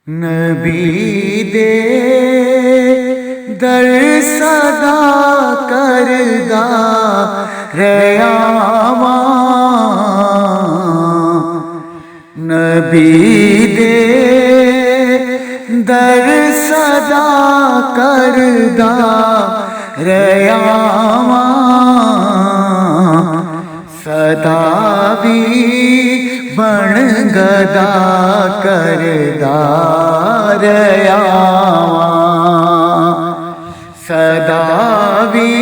نبی دے در صدا کردہ ریاواں، نبی دے در صدا کردہ ریاواں، صدا بھی بن گدا کردہ ریاواں، صدا بھی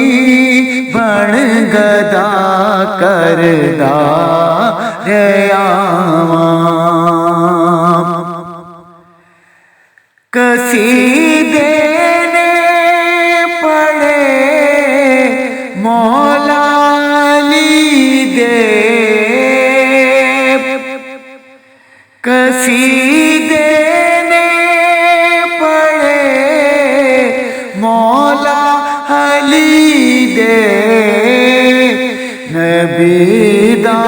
بن گدا کردہ ریاواں، قصیدے نے پڑھے مولا علی دے، قصیدے نے پڑھے مولا علی دے، نبی دا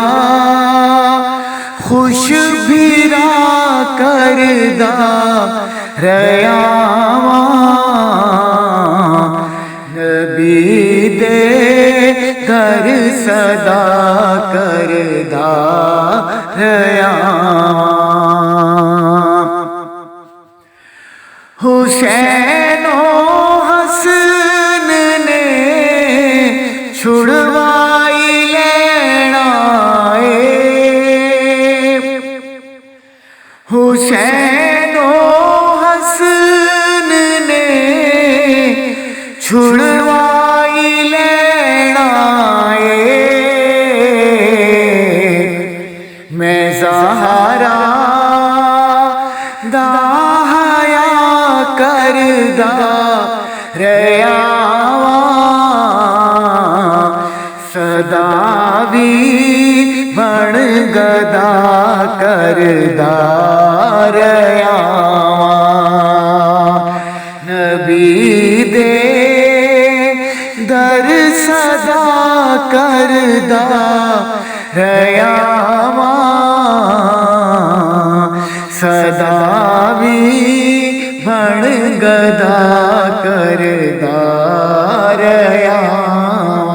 خوش بھیرا کردہ ریاواں، نبی دے در صدا کردہ ریاواں، حسین و حسن نے چھڑوائی لینا اے، حسین و حسن نے چھڑوائی لینا اے، میں زہرا دا حیا کردہ ریاواں، صدا بھی بن گدا کردہ ریاواں، نبی دے در صدا کردہ ریاواں، صدا بھی بن گدا کردہ ریاواں،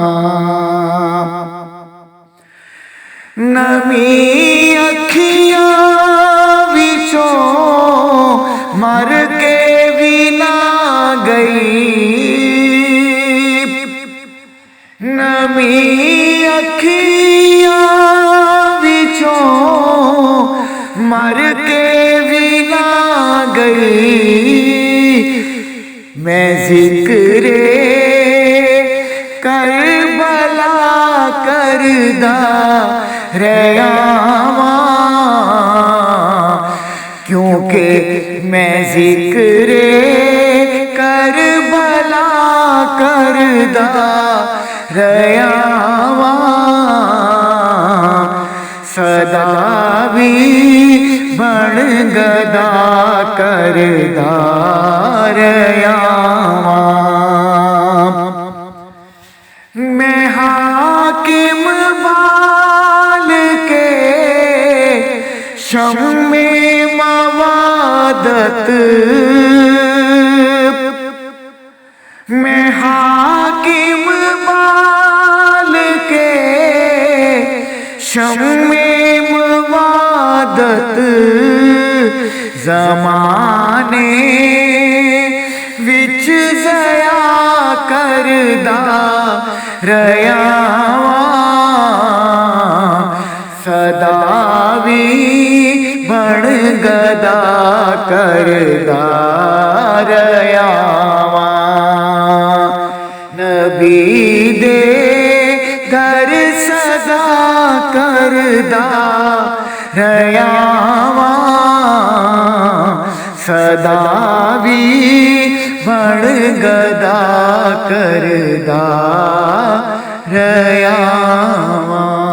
نمی اکھیاں وچوں مر کے بھی نہ گئی، نمی اکھیاں وچوں مر کے بھی نہ گئی، میں ذکر کربلا کردہ ریاواں، کیونکہ میں ذکر کربلا کردہ ریاواں، صدا بھی بن گدا کردہ ریاواں، میں حاکم بال کے شمع موادت، میں حاکم بال کے شمع موادت، زمانے وچ ضیا کردہ ریاواں، صدا بھی بن گدا کردہ ریاواں، نبی دے در صدا کردہ ریاواں، صدا بھی بن گدا کردہ ریاواں۔